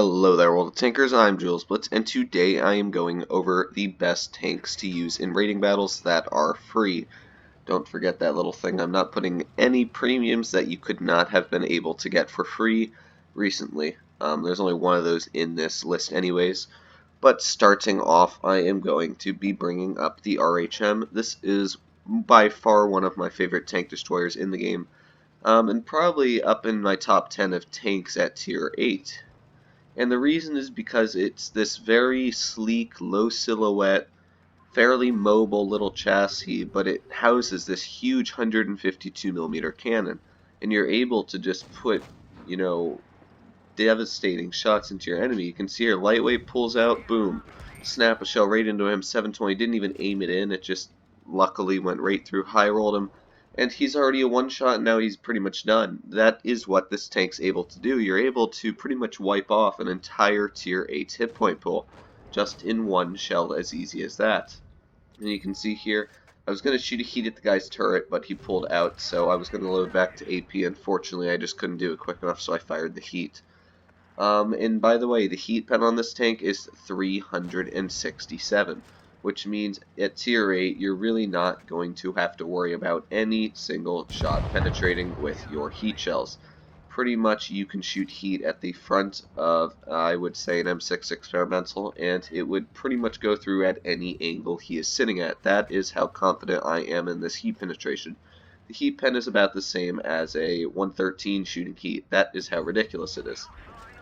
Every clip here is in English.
Hello there, world of tankers. I'm wot Blitz, and today I am going over the best tanks to use in raiding battles that are free. Don't forget that little thing. I'm not putting any premiums that you could not have been able to get for free recently. There's only one of those in this list anyways. But starting off, I am going to be bringing up the RHM. This is by far one of my favorite tank destroyers in the game, and probably up in my top 10 of tanks at tier 8. And the reason is because it's this very sleek, low silhouette, fairly mobile little chassis, but it houses this huge 152mm cannon. And you're able to just put, devastating shots into your enemy. You can see here, lightweight pulls out, boom, snap a shell right into him, 720, didn't even aim it in, it just luckily went right through, high rolled him, and he's already a one-shot, and now he's pretty much done. That is what this tank's able to do. You're able to pretty much wipe off an entire tier 8 hit point pool, just in one shell, as easy as that. And you can see here, I was going to shoot a heat at the guy's turret, but he pulled out, so I was going to load back to AP. Unfortunately, I just couldn't do it quick enough, so I fired the heat. And by the way, the heat pen on this tank is 367, which means at tier 8, you're really not going to have to worry about any single shot penetrating with your heat shells. Pretty much you can shoot heat at the front of, I would say, an M6 experimental, and it would pretty much go through at any angle he is sitting at. That is how confident I am in this heat penetration. The heat pen is about the same as a 113 shooting heat. That is how ridiculous it is.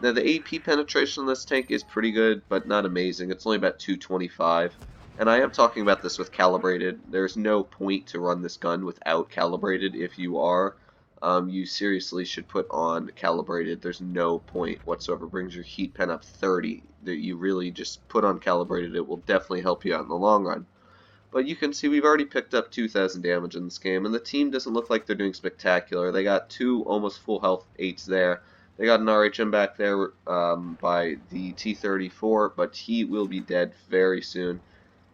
Now the AP penetration on this tank is pretty good, but not amazing. It's only about 225. And I am talking about this with calibrated. There's no point to run this gun without calibrated. If you are, you seriously should put on calibrated. There's no point whatsoever. Brings your heat pen up 30. That you really just put on calibrated. It will definitely help you out in the long run. But you can see we've already picked up 2,000 damage in this game, and the team doesn't look like they're doing spectacular. They got two almost full health 8s there. They got an RHM back there by the T34, but he will be dead very soon.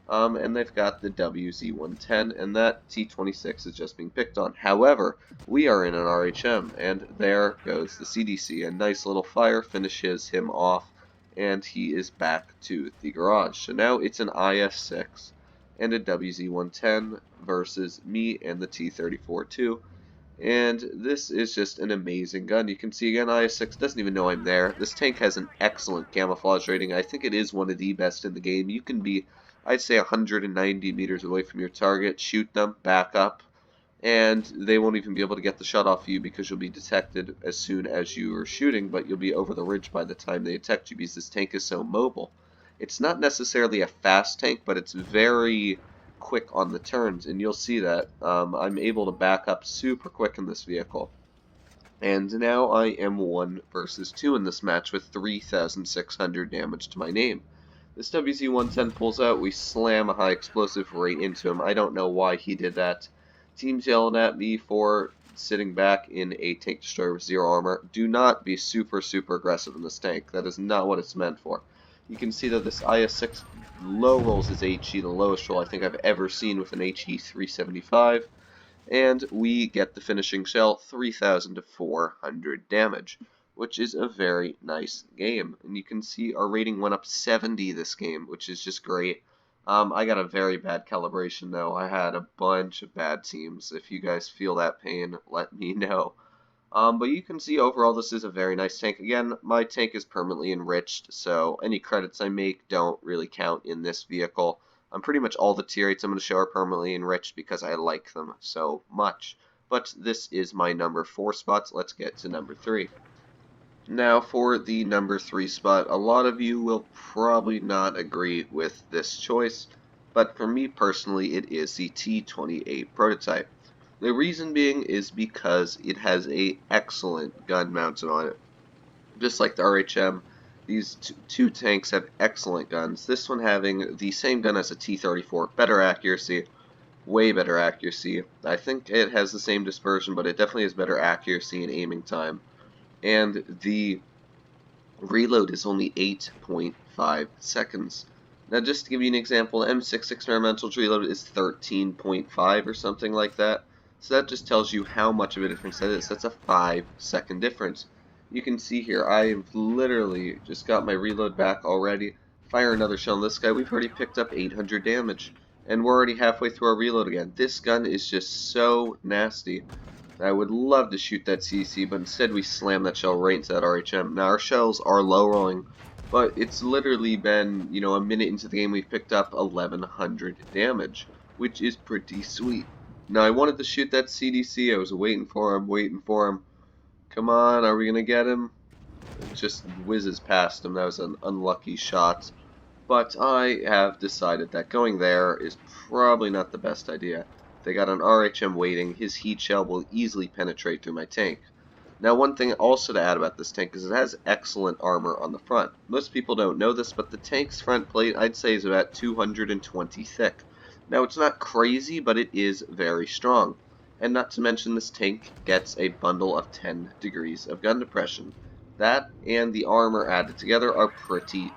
And they've got the WZ-110, and that T26 is just being picked on. However, we are in an RHM, and there goes the CDC. A nice little fire finishes him off, and he is back to the garage. So now it's an IS-6 and a WZ-110 versus me and the T34-2. And this is just an amazing gun. You can see again, IS-6 doesn't even know I'm there. This tank has an excellent camouflage rating. I think it is one of the best in the game. You can be, I'd say, 190 meters away from your target, shoot them, back up, and they won't even be able to get the shot off you because you'll be detected as soon as you are shooting, but you'll be over the ridge by the time they detect you because this tank is so mobile. It's not necessarily a fast tank, but it's very quick on the turns, and you'll see that I'm able to back up super quick in this vehicle. And now I am 1 versus 2 in this match with 3,600 damage to my name. This WZ-110 pulls out, we slam a high explosive right into him. I don't know why he did that. Team's yelling at me for sitting back in a tank destroyer with 0 armor. Do not be super aggressive in this tank. That is not what it's meant for. You can see that this IS-6 low rolls his HE, the lowest roll I think I've ever seen with an HE 375, and we get the finishing shell, 3,000 to 400 damage, which is a very nice game. And you can see our rating went up 70 this game, which is just great. I got a very bad calibration though. I had a bunch of bad teams. If you guys feel that pain, let me know. But you can see overall this is a very nice tank. Again, my tank is permanently enriched, so any credits I make don't really count in this vehicle. Pretty much all the tier 8s I'm going to show are permanently enriched because I like them so much. But this is my number 4 spot. Let's get to number 3. Now for the number 3 spot, a lot of you will probably not agree with this choice, but for me personally it is the T28 Prototype. The reason being is because it has an excellent gun mounted on it. Just like the RHM, these two tanks have excellent guns. This one having the same gun as a T34, better accuracy, way better accuracy. I think it has the same dispersion, but it definitely has better accuracy and aiming time. And the reload is only 8.5 seconds. Now just to give you an example, M6 Experimental's reload is 13.5 or something like that. So that just tells you how much of a difference that is. That's a 5-second difference. You can see here, I've literally just got my reload back already. Fire another shell on this guy. We've already picked up 800 damage. And we're already halfway through our reload again. This gun is just so nasty. I would love to shoot that CC, but instead we slam that shell right into that RHM. Now our shells are low rolling, but it's literally been, a minute into the game we've picked up 1100 damage, which is pretty sweet. Now I wanted to shoot that CDC. I was waiting for him. Come on, are we going to get him? It just whizzes past him. That was an unlucky shot. But I have decided that going there is probably not the best idea. They got an RHM waiting. His heat shell will easily penetrate through my tank. Now, one thing also to add about this tank is it has excellent armor on the front. Most people don't know this, but the tank's front plate, I'd say, is about 220 thick. Now, it's not crazy, but it is very strong. And not to mention, this tank gets a bundle of 10 degrees of gun depression. That and the armor added together are pretty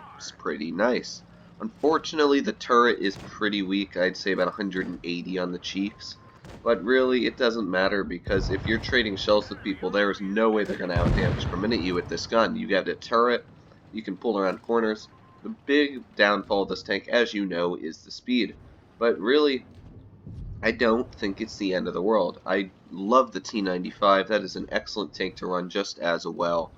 nice. Unfortunately, the turret is pretty weak. I'd say about 180 on the Chiefs. But really, it doesn't matter, because if you're trading shells with people, there is no way they're going to outdamage per minute you with this gun. You got a turret, you can pull around corners. The big downfall of this tank, as you know, is the speed. But really, I don't think it's the end of the world. I love the T95. That is an excellent tank to run just as well.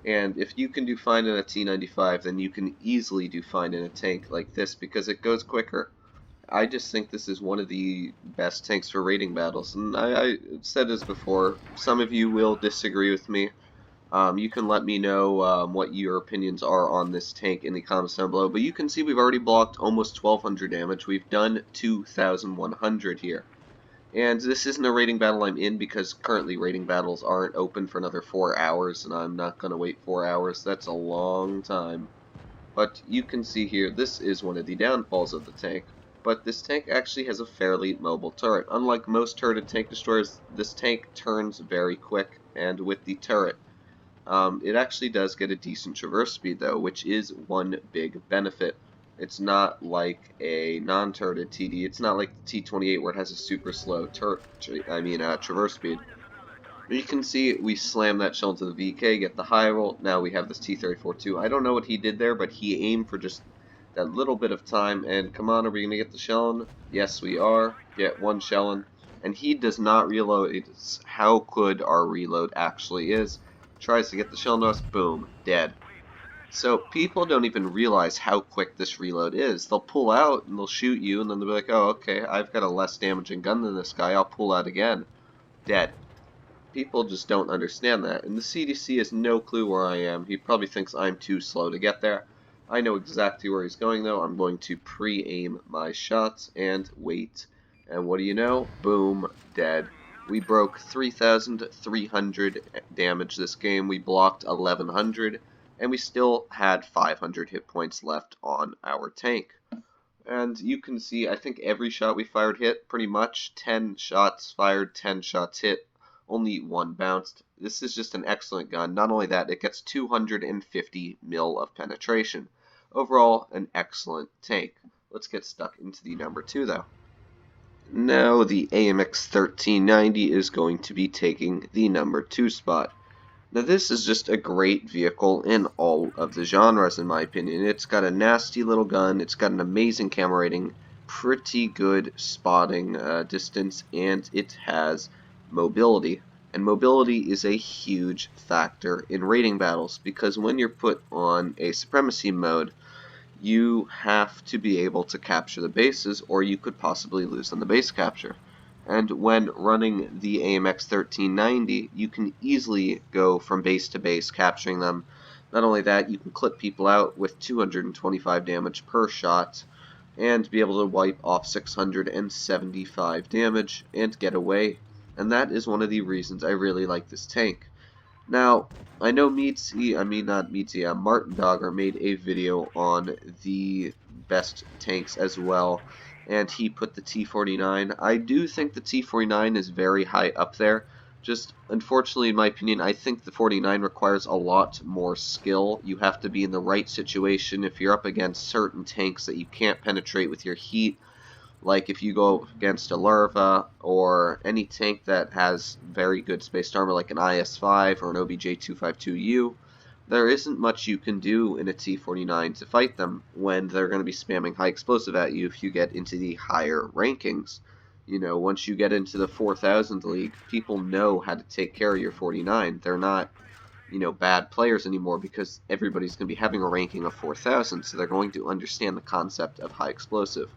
And if you can do fine in a T95, then you can easily do fine in a tank like this, because it goes quicker. I just think this is one of the best tanks for raiding battles, and I said this before. Some of you will disagree with me. You can let me know what your opinions are on this tank in the comments down below. But you can see we've already blocked almost 1200 damage. We've done 2100 here. And this isn't a raiding battle I'm in, because currently raiding battles aren't open for another 4 hours, and I'm not going to wait 4 hours. That's a long time. But you can see here, this is one of the downfalls of the tank. But this tank actually has a fairly mobile turret. Unlike most turreted tank destroyers, this tank turns very quick, and with the turret, it actually does get a decent traverse speed though, which is one big benefit. It's not like a non-turreted TD. It's not like the T28 where it has a super slow traverse speed. But you can see we slam that shell into the VK, get the high roll. Now we have this T34 too. I don't know what he did there, but he aimed for just that little bit of time. And come on, are we going to get the shell in? Yes, we are. Get one shell in. And he does not reload. It's how good our reload actually is. Tries to get the shell into us. Boom. Dead. So people don't even realize how quick this reload is. They'll pull out and they'll shoot you, and then they'll be like, oh, okay, I've got a less damaging gun than this guy. I'll pull out again. Dead. People just don't understand that, and the CDC has no clue where I am. He probably thinks I'm too slow to get there. I know exactly where he's going, though. I'm going to pre-aim my shots and wait. And what do you know? Boom, dead. We broke 3,300 damage this game. We blocked 1,100, and we still had 500 hit points left on our tank. And you can see, I think every shot we fired hit, pretty much. 10 shots fired, 10 shots hit. Only one bounced. This is just an excellent gun. Not only that, it gets 250 mil of penetration. Overall, an excellent tank. Let's get stuck into the number 2, though. Now, the AMX 1390 is going to be taking the number 2 spot. Now, this is just a great vehicle in all of the genres, in my opinion. It's got a nasty little gun, it's got an amazing camera rating, pretty good spotting distance, and it has mobility. And mobility is a huge factor in raiding battles, because when you're put on a supremacy mode, you have to be able to capture the bases, or you could possibly lose on the base capture. And when running the AMX 1390, you can easily go from base to base, capturing them. Not only that, you can clip people out with 225 damage per shot, and be able to wipe off 675 damage and get away. And that is one of the reasons I really like this tank. Now, I know Martin Dogger made a video on the best tanks as well, and he put the T49. I do think the T49 is very high up there. Just, unfortunately, in my opinion, I think the 49 requires a lot more skill. You have to be in the right situation. If you're up against certain tanks that you can't penetrate with your heat, Like if you go against a Larva or any tank that has very good spaced armor like an IS-5 or an OBJ-252U, there isn't much you can do in a T-49 to fight them when they're going to be spamming high explosive at you if you get into the higher rankings. You know, once you get into the 4,000 league, people know how to take care of your 49. They're not, you know, bad players anymore because everybody's going to be having a ranking of 4,000, so they're going to understand the concept of high explosive.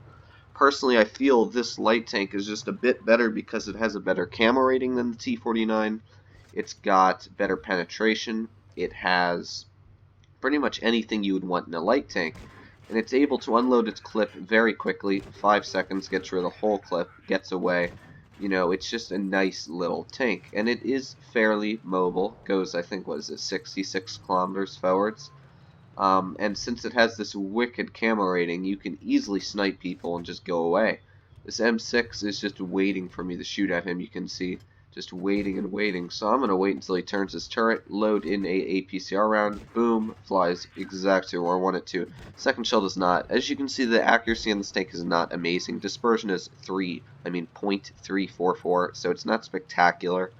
Personally, I feel this light tank is just a bit better because it has a better camo rating than the T-49. It's got better penetration. It has pretty much anything you would want in a light tank. And it's able to unload its clip very quickly. 5 seconds, gets rid of the whole clip, gets away. You know, it's just a nice little tank. And it is fairly mobile. Goes, I think, what is it, 66 kilometers forwards. And since it has this wicked camo rating, you can easily snipe people and just go away. This M6 is just waiting for me to shoot at him, you can see. Just waiting and waiting. So I'm going to wait until he turns his turret, load in a APCR round, boom, flies exactly where I want it to. Second shell does not. As you can see, the accuracy on this tank is not amazing. Dispersion is 0.344, so it's not spectacular.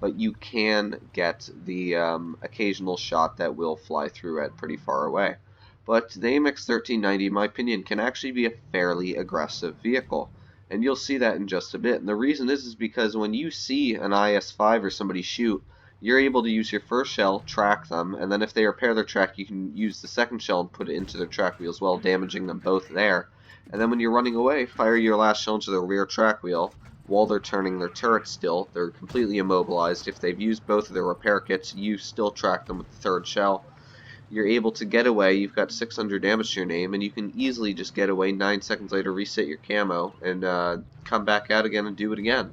But you can get the occasional shot that will fly through at pretty far away. But the AMX 1390, in my opinion, can actually be a fairly aggressive vehicle. And you'll see that in just a bit. And the reason is because when you see an IS-5 or somebody shoot, you're able to use your first shell, track them, and then if they repair their track, you can use the second shell and put it into their track wheel as well, damaging them both there. And then when you're running away, fire your last shell into their rear track wheel, while they're turning their turret still. They're completely immobilized. If they've used both of their repair kits, you still track them with the third shell. You're able to get away. You've got 600 damage to your name, and you can easily just get away. 9 seconds later, reset your camo, and come back out again and do it again.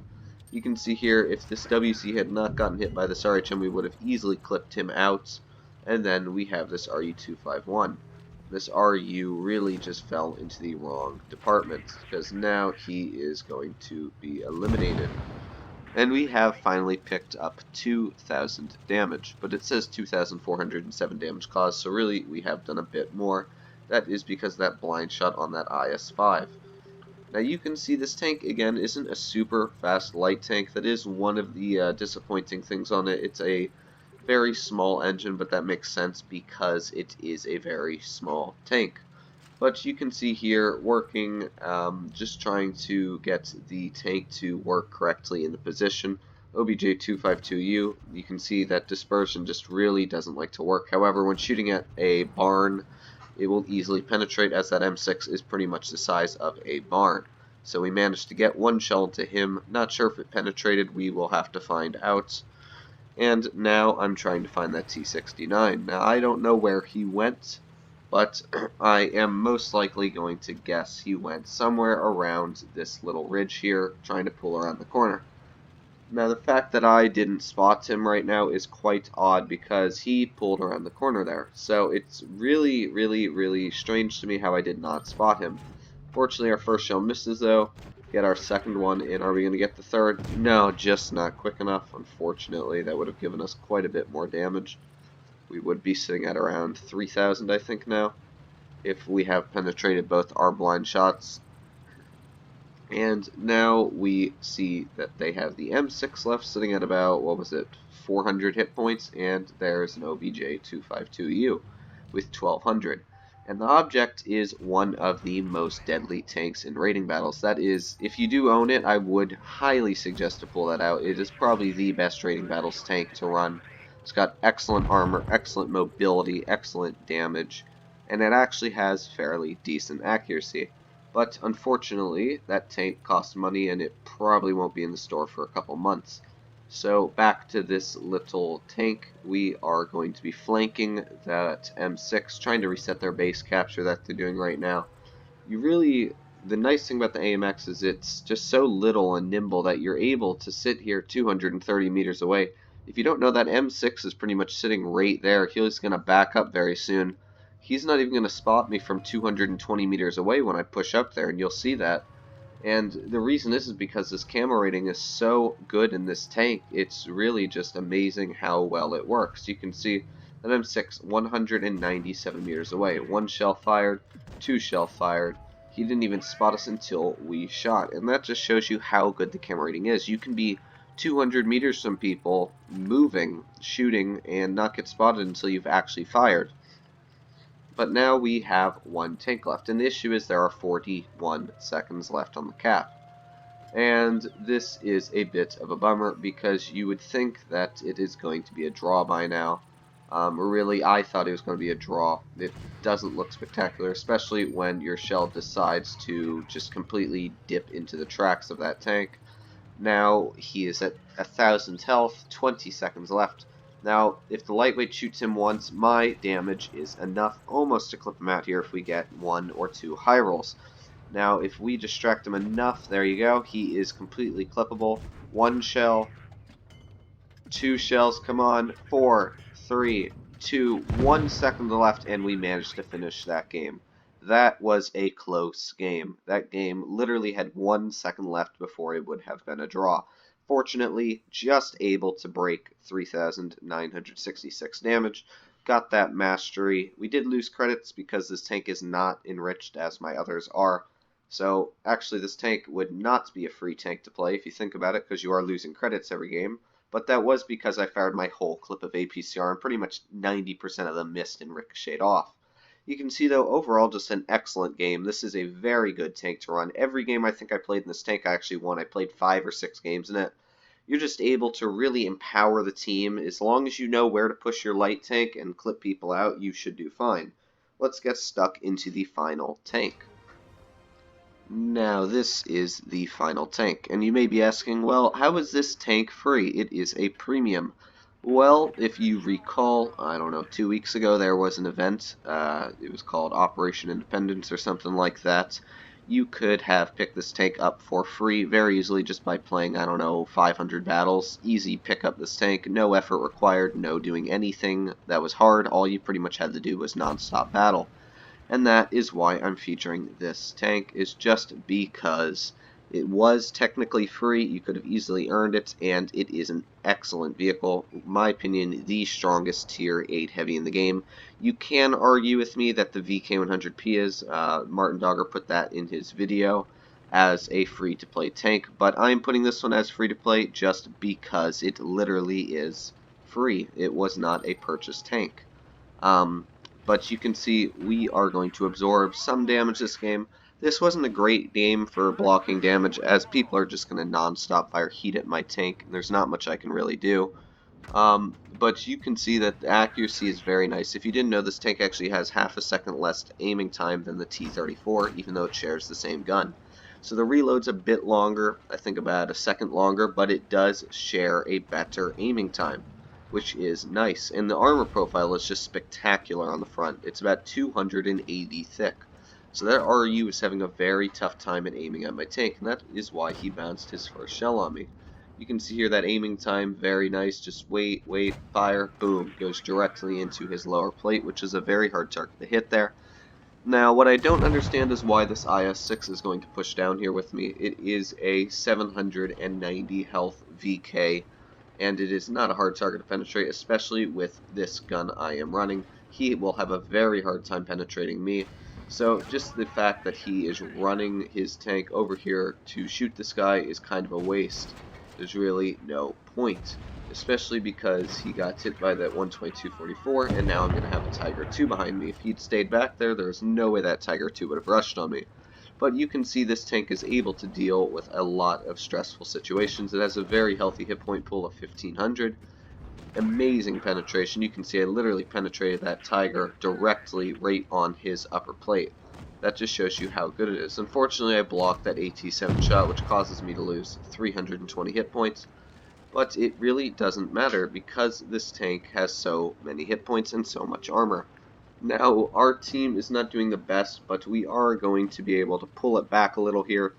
You can see here, if this WC had not gotten hit by this RHM, we would have easily clipped him out. And then we have this RU-251. This RU really just fell into the wrong department, because now he is going to be eliminated. And we have finally picked up 2,000 damage, but it says 2,407 damage caused, so really we have done a bit more. That is because of that blind shot on that IS-5. Now you can see this tank, again, isn't a super fast light tank. That is one of the disappointing things on it. It's a very small engine, but that makes sense because it is a very small tank. But you can see here working, just trying to get the tank to work correctly in the position. OBJ-252U, you can see that dispersion just really doesn't like to work. However, when shooting at a barn, it will easily penetrate, as that M6 is pretty much the size of a barn. So we managed to get one shell into him. Not sure if it penetrated, we will have to find out. And now I'm trying to find that T69. Now I don't know where he went, but I am most likely going to guess he went somewhere around this little ridge here, trying to pull around the corner. Now the fact that I didn't spot him right now is quite odd because he pulled around the corner there. So it's really strange to me how I did not spot him. Fortunately our first shell misses though. Get our second one, and are we going to get the third? No, just not quick enough. Unfortunately, that would have given us quite a bit more damage. We would be sitting at around 3,000, I think, now, if we have penetrated both our blind shots. And now we see that they have the M6 left, sitting at about, what was it, 400 hit points, and there's an OBJ-252U with 1,200. And the object is one of the most deadly tanks in raiding battles. That is, if you do own it, I would highly suggest to pull that out. It is probably the best raiding battles tank to run. It's got excellent armor, excellent mobility, excellent damage, and it actually has fairly decent accuracy. But unfortunately, that tank costs money, and it probably won't be in the store for a couple months. So back to this little tank, we are going to be flanking that M6, trying to reset their base capture that they're doing right now. The nice thing about the AMX is it's just so little and nimble that you're able to sit here 230 meters away. If you don't know, that M6 is pretty much sitting right there. He's going to back up very soon. He's not even going to spot me from 220 meters away when I push up there, and you'll see that. And the reason is because this camo rating is so good in this tank. It's really just amazing how well it works. You can see that M6 197 meters away. 1 shell fired, 2 shell fired. He didn't even spot us until we shot, and that just shows you how good the camera reading is. You can be 200 meters from people, moving, shooting, and not get spotted until you've actually fired. But now we have one tank left, and the issue is there are 41 seconds left on the cap. And this is a bit of a bummer because you would think that it is going to be a draw by now. Really, I thought it was going to be a draw. It doesn't look spectacular, especially when your shell decides to just completely dip into the tracks of that tank. Now he is at 1,000 health, 20 seconds left. Now, if the lightweight shoots him once, my damage is enough almost to clip him out here if we get 1 or 2 high rolls. Now, if we distract him enough, there you go, he is completely clippable. 1 shell, 2 shells, come on, 4, 3, 2, 1 second left, and we managed to finish that game. That was a close game. That game literally had 1 second left before it would have been a draw. Fortunately, just able to break 3,966 damage. Got that mastery. We did lose credits because this tank is not enriched as my others are. So, actually, this tank would not be a free tank to play if you think about it, because you are losing credits every game. But that was because I fired my whole clip of APCR, and pretty much 90% of them missed and ricocheted off. You can see, though, overall, just an excellent game. This is a very good tank to run. Every game I think I played in this tank, I actually won. I played 5 or 6 games in it. You're just able to really empower the team. As long as you know where to push your light tank and clip people out, you should do fine. Let's get stuck into the final tank. Now this is the final tank, and you may be asking, well, how is this tank free? It is a premium. Well, if you recall, I don't know, 2 weeks ago there was an event, it was called Operation Independence or something like that. You could have picked this tank up for free very easily just by playing, I don't know, 500 battles. Easy pick up this tank, no effort required, no doing anything that was hard. All you pretty much had to do was non-stop battle. And that is why I'm featuring this tank, is just because it was technically free, you could have easily earned it, and it is an excellent vehicle. In my opinion, the strongest tier 8 heavy in the game. You can argue with me that the VK100P is, Martin Dogger put that in his video, as a free-to-play tank, but I'm putting this one as free-to-play just because it literally is free. It was not a purchased tank. But you can see we are going to absorb some damage this game. This wasn't a great game for blocking damage, as people are just going to non-stop fire heat at my tank, and there's not much I can really do. But you can see that the accuracy is very nice. If you didn't know, this tank actually has half a second less aiming time than the T34, even though it shares the same gun. So the reload's a bit longer, I think about a second longer, but it does share a better aiming time, which is nice. And the armor profile is just spectacular on the front. It's about 280 thick. So that RU is having a very tough time in aiming at my tank, and that is why he bounced his first shell on me. You can see here that aiming time, very nice. Just wait, fire, boom. Goes directly into his lower plate, which is a very hard target to hit there. Now, what I don't understand is why this IS-6 is going to push down here with me. It is a 790 health VK, and it is not a hard target to penetrate, especially with this gun I am running. He will have a very hard time penetrating me. So just the fact that he is running his tank over here to shoot this guy is kind of a waste. There's really no point, especially because he got hit by that 122-44, and now I'm going to have a Tiger 2 behind me. If he'd stayed back there, there's no way that Tiger 2 would have rushed on me. But you can see this tank is able to deal with a lot of stressful situations. It has a very healthy hit point pool of 1500. Amazing penetration. You can see I literally penetrated that Tiger directly right on his upper plate. That just shows you how good it is. Unfortunately, I blocked that AT7 shot, which causes me to lose 320 hit points. But it really doesn't matter because this tank has so many hit points and so much armor. Now, our team is not doing the best, but we are going to be able to pull it back a little here.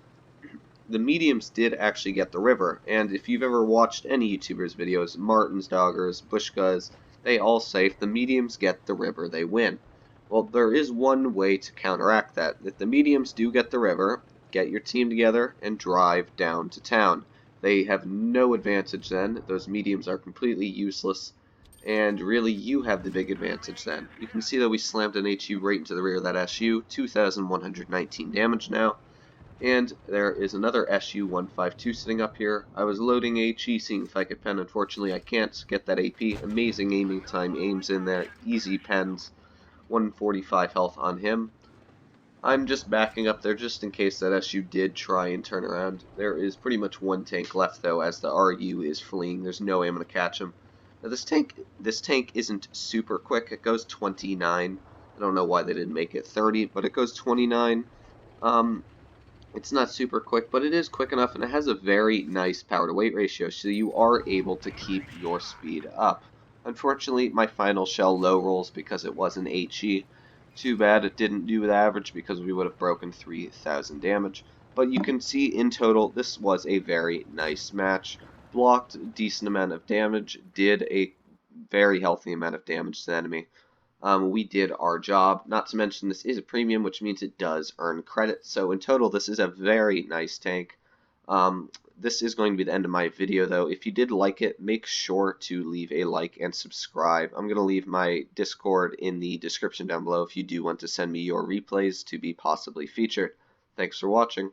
The mediums did actually get the river, and if you've ever watched any YouTubers' videos, Martin's, Doggers, Bushka's, they all say if the mediums get the river, they win. Well, there is one way to counteract that. If the mediums do get the river, get your team together and drive down to town. They have no advantage then. Those mediums are completely useless, and really you have the big advantage then. You can see that we slammed an HU right into the rear of that SU, 2,119 damage now. And there is another SU-152 sitting up here. I was loading HE, seeing if I could pen. Unfortunately, I can't get that AP. Amazing aiming time, aims in there, easy pens, 145 health on him. I'm just backing up there just in case that SU did try and turn around. There is pretty much one tank left, though, as the RU is fleeing. There's no way I'm going to catch him. Now, this tank isn't super quick. It goes 29. I don't know why they didn't make it 30, but it goes 29. It's not super quick, but it is quick enough, and it has a very nice power-to-weight ratio, so you are able to keep your speed up. Unfortunately, my final shell low rolls because it was an HE. Too bad it didn't do the average because we would have broken 3,000 damage. But you can see in total, this was a very nice match. Blocked a decent amount of damage, did a very healthy amount of damage to the enemy. We did our job. Not to mention this is a premium, which means it does earn credit. So in total, this is a very nice tank. This is going to be the end of my video, though. If you did like it, make sure to leave a like and subscribe. I'm going to leave my Discord in the description down below if you do want to send me your replays to be possibly featured. Thanks for watching.